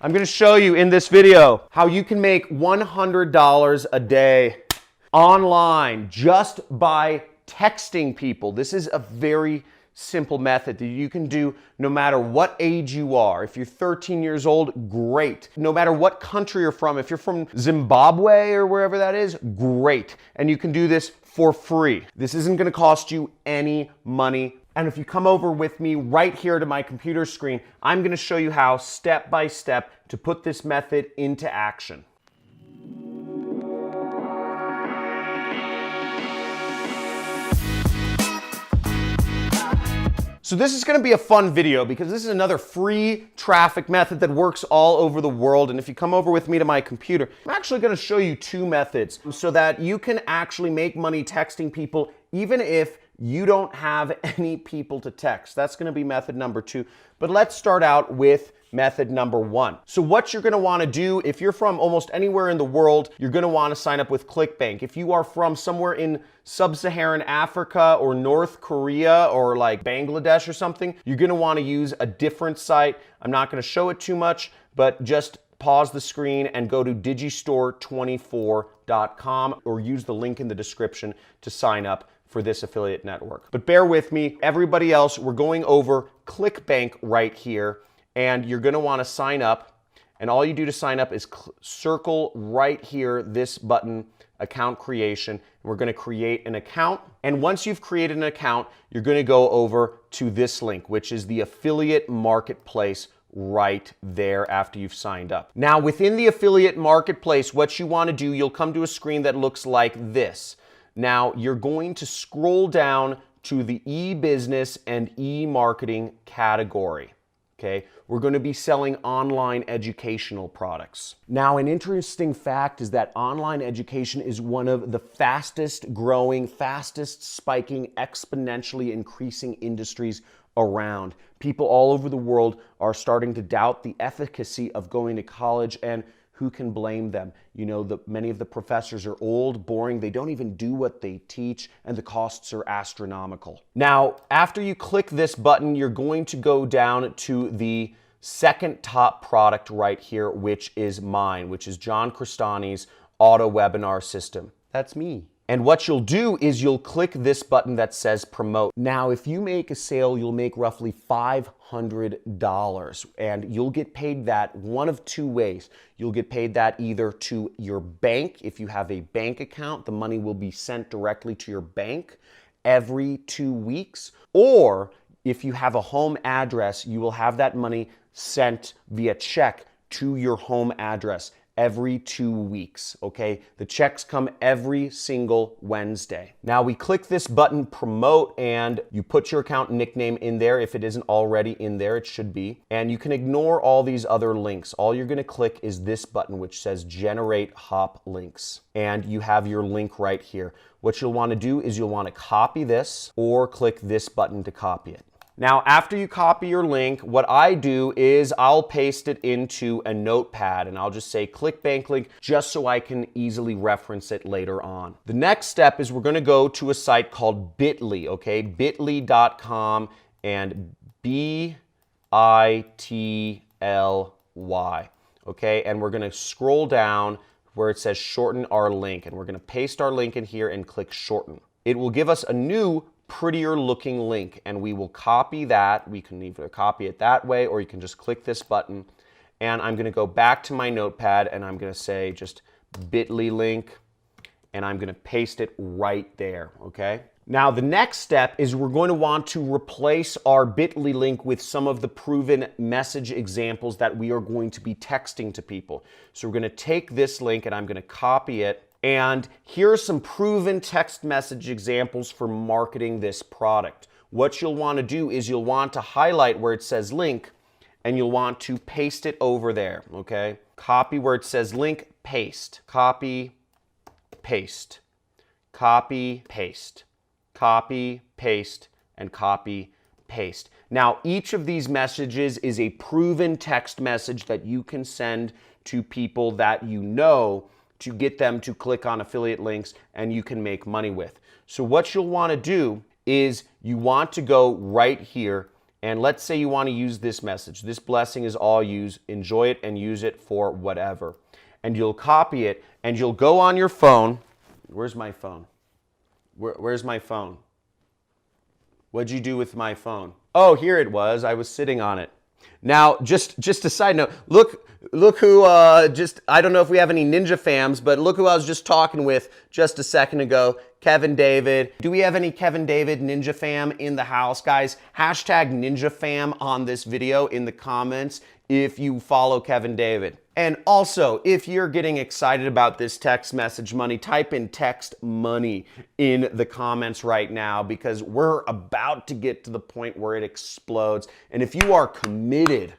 I'm going to show you in this video how you can make $100 a day online just by texting people. This is a very simple method that you can do no matter what age you are. If you're 13 years old, great. No matter what country you're from, if you're from Zimbabwe or wherever that is, great. And you can do this for free. This isn't going to cost you any money. And if you come over with me right here to my computer screen, I'm going to show you how step by step to put this method into action. So this is going to be a fun video because this is another free traffic method that works all over the world. And if you come over with me to my computer, I'm actually going to show you two methods so that you can actually make money texting people even if you don't have any people to text. That's going to be method number 2. But let's start out with method number 1. So what you're going to want to do, if you're from almost anywhere in the world, you're going to want to sign up with ClickBank. If you are from somewhere in sub-Saharan Africa or North Korea or like Bangladesh or something, you're going to want to use a different site. I'm not going to show it too much, but just pause the screen and go to digistore24.com or use the link in the description to sign up for this affiliate network. But bear with me, everybody else, we're going over ClickBank right here, and you're going to want to sign up, and all you do to sign up is circle right here this button, account creation. We're going to create an account, and once you've created an account, you're going to go over to this link, which is the affiliate marketplace right there after you've signed up. Now, within the affiliate marketplace, what you want to do, you'll come to a screen that looks like this. Now, you're going to scroll down to the e-business and e-marketing category. Okay, we're going to be selling online educational products. Now, an interesting fact is that online education is one of the fastest growing, fastest spiking, exponentially increasing industries around. People all over the world are starting to doubt the efficacy of going to college, and who can blame them? You know, many of the professors are old, boring, they don't even do what they teach, and the costs are astronomical. Now, after you click this button, you're going to go down to the second top product right here, which is mine, which is John Crestani's auto webinar system. That's me. And what you'll do is you'll click this button that says promote. Now, if you make a sale, you'll make roughly $500, and you'll get paid that one of two ways. You'll get paid that either to your bank. If you have a bank account, the money will be sent directly to your bank every 2 weeks. Or if you have a home address, you will have that money sent via check to your home address every 2 weeks, okay? The checks come every single Wednesday. Now we click this button, promote, and you put your account nickname in there. If it isn't already in there, it should be. And you can ignore all these other links. All you're gonna click is this button, which says generate hop links. And you have your link right here. What you'll wanna do is you'll wanna copy this or click this button to copy it. Now, after you copy your link, what I do is I'll paste it into a notepad, and I'll just say ClickBank link just so I can easily reference it later on. The next step is we're going to go to a site called Bitly, okay? Bitly.com and BITLY, okay? And we're going to scroll down where it says shorten our link, and we're going to paste our link in here and click shorten. It will give us a new prettier looking link, and we will copy that. We can either copy it that way, or you can just click this button, and I'm going to go back to my notepad, and I'm going to say just bit.ly link, and I'm going to paste it right there, okay? Now the next step is we're going to want to replace our bit.ly link with some of the proven message examples that we are going to be texting to people. So we're going to take this link, and I'm going to copy it. And here are some proven text message examples for marketing this product. What you'll want to do is you'll want to highlight where it says link, and you'll want to paste it over there, okay? Copy where it says link, paste. Copy, paste. Copy, paste. Copy, paste, and copy, paste. Now, each of these messages is a proven text message that you can send to people that you know to get them to click on affiliate links and you can make money with. So what you'll want to do is you want to go right here And let's say you want to use this message. This blessing is all yours. Enjoy it and use it for whatever. And you'll copy it and you'll go on your phone. Where's my phone? Where's my phone? What'd you do with my phone? Oh, here it was. I was sitting on it. Now, just a side note, look who, I don't know if we have any Ninja fams, but look who I was just talking with just a second ago, Kevin David. Do we have any Kevin David Ninja fam in the house? Guys, hashtag Ninja fam on this video in the comments if you follow Kevin David. And also, if you're getting excited about this text message money, type in text money in the comments right now, because we're about to get to the point where it explodes. And if you are committed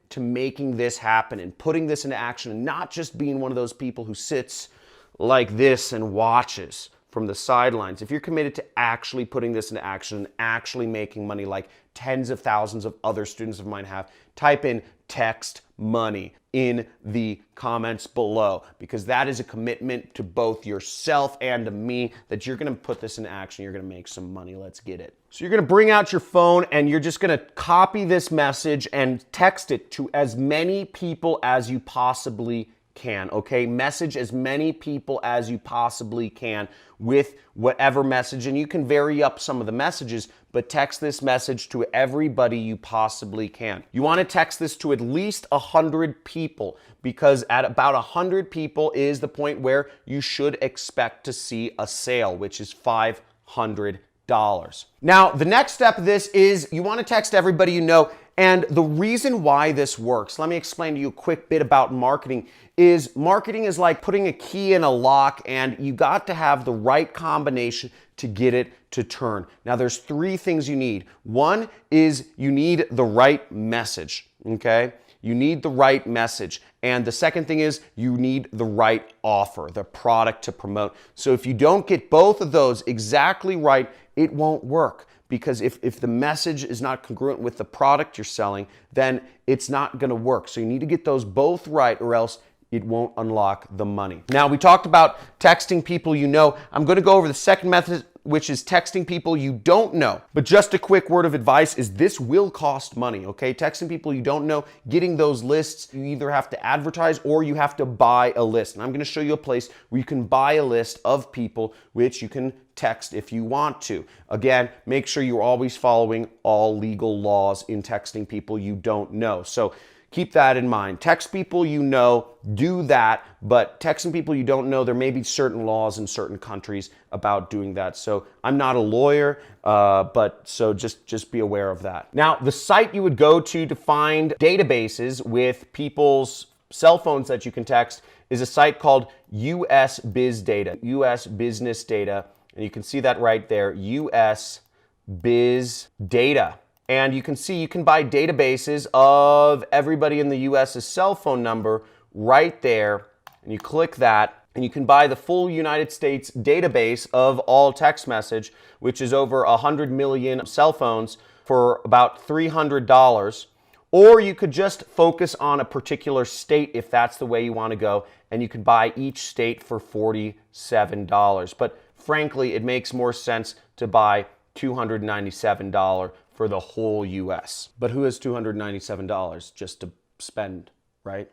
to making this happen and putting this into action and not just being one of those people who sits like this and watches from the sidelines, if you're committed to actually putting this into action and actually making money like tens of thousands of other students of mine have, type in text money in the comments below, because that is a commitment to both yourself and to me that you're going to put this into action. You're going to make some money. Let's get it. So you're going to bring out your phone and you're just going to copy this message and text it to as many people as you possibly can, okay? Message as many people as you possibly can with whatever message, and you can vary up some of the messages, but text this message to everybody you possibly can. You want to text this to at least 100 people, because at about 100 people is the point where you should expect to see a sale, which is $500. Now, the next step of this is you want to text everybody you know. And the reason why this works, let me explain to you a quick bit about marketing, is marketing is like putting a key in a lock, and you got to have the right combination to get it to turn. Now, there's three things you need. One is you need the right message, okay? You need the right message. And the second thing is you need the right offer, the product to promote. So if you don't get both of those exactly right, it won't work. Because if the message is not congruent with the product you're selling, then it's not going to work. So you need to get those both right, or else it won't unlock the money. Now, we talked about texting people you know. I'm going to go over the second method, which is texting people you don't know. But just a quick word of advice is this will cost money, okay? Texting people you don't know, getting those lists, you either have to advertise or you have to buy a list. And I'm going to show you a place where you can buy a list of people which you can text if you want to. Again, make sure you're always following all legal laws in texting people you don't know. So keep that in mind. Text people you know, do that, but texting people you don't know, there may be certain laws in certain countries about doing that. So I'm not a lawyer, but so just be aware of that. Now, the site you would go to find databases with people's cell phones that you can text is a site called US Biz Data, US Business Data. And you can see that right there, US Biz Data. And you can see you can buy databases of everybody in the US's cell phone number right there. And you click that, and you can buy the full United States database of all text message, which is over 100 million cell phones, for about $300. Or you could just focus on a particular state if that's the way you want to go, and you could buy each state for $47. But frankly, it makes more sense to buy $297 for the whole US. But who has $297 just to spend, right?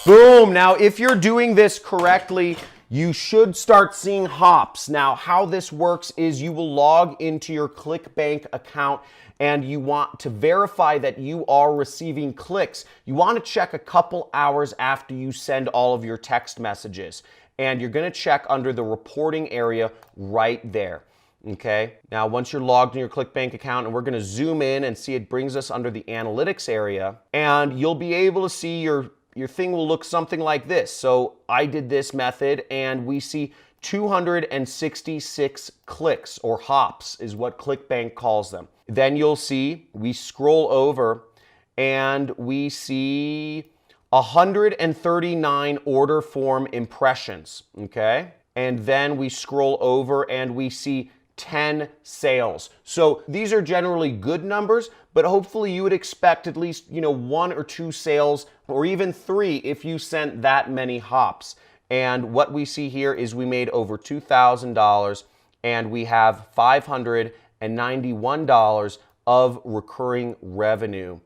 Boom! Now, if you're doing this correctly, you should start seeing hops. Now, how this works is you will log into your ClickBank account, and you want to verify that you are receiving clicks. You want to check a couple hours after you send all of your text messages. And you're going to check under the reporting area right there. Okay, now once you're logged in your ClickBank account, and we're going to zoom in and see, it brings us under the analytics area, and you'll be able to see your thing will look something like this. So I did this method, and we see 266 clicks, or hops is what ClickBank calls them. Then you'll see we scroll over and we see 139 order form impressions, okay? And then we scroll over and we see 10 sales. So these are generally good numbers, but hopefully you would expect at least, 1 or 2 sales, or even 3 if you sent that many hops. And what we see here is we made over $2,000, and we have $550 $191 of recurring revenue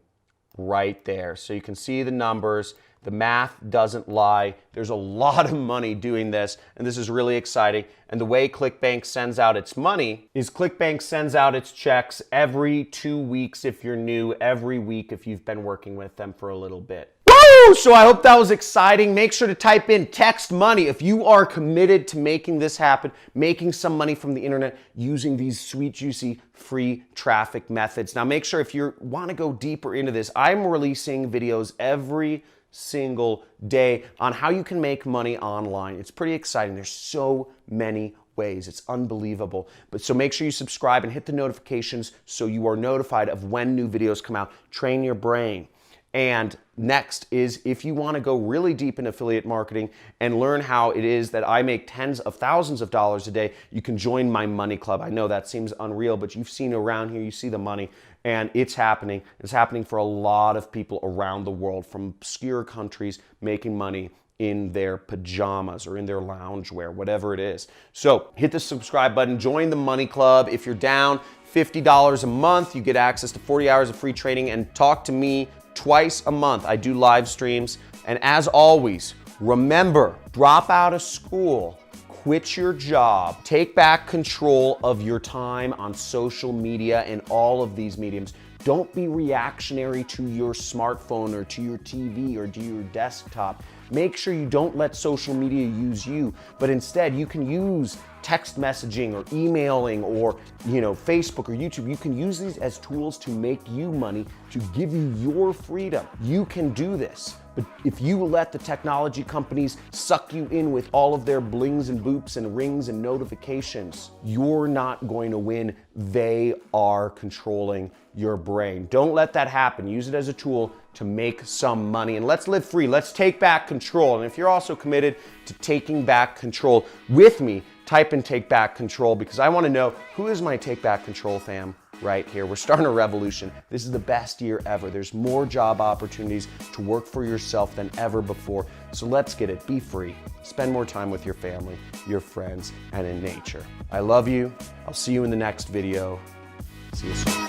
right there. So you can see the numbers. The math doesn't lie. There's a lot of money doing this, and this is really exciting. And the way ClickBank sends out its money is ClickBank sends out its checks every 2 weeks if you're new, every week if you've been working with them for a little bit. Woo! So I hope that was exciting. Make sure to type in text money if you are committed to making this happen, making some money from the internet using these sweet, juicy, free traffic methods. Now make sure if you want to go deeper into this, I'm releasing videos every single day on how you can make money online. It's pretty exciting. There's so many ways. It's unbelievable. But so make sure you subscribe and hit the notifications so you are notified of when new videos come out. Train your brain. And next is if you want to go really deep in affiliate marketing and learn how it is that I make tens of thousands of dollars a day, you can join my money club. I know that seems unreal, but you've seen around here, you see the money, and it's happening. It's happening for a lot of people around the world from obscure countries making money in their pajamas or in their loungewear, whatever it is. So hit the subscribe button, join the money club. If you're down $50 a month, you get access to 40 hours of free training and talk to me twice a month. I do live streams. And as always, remember, drop out of school, quit your job, take back control of your time on social media and all of these mediums. Don't be reactionary to your smartphone or to your TV or to your desktop. Make sure you don't let social media use you, but instead you can use text messaging or emailing or Facebook or YouTube. You can use these as tools to make you money, to give you your freedom. You can do this. But if you let the technology companies suck you in with all of their blings and boops and rings and notifications, you're not going to win. They are controlling your brain. Don't let that happen. Use it as a tool to make some money. And let's live free. Let's take back control. And if you're also committed to taking back control with me, type in take back control, because I want to know who is my take back control fam right here. We're starting a revolution. This is the best year ever. There's more job opportunities to work for yourself than ever before. So let's get it. Be free. Spend more time with your family, your friends, and in nature. I love you. I'll see you in the next video. See you soon.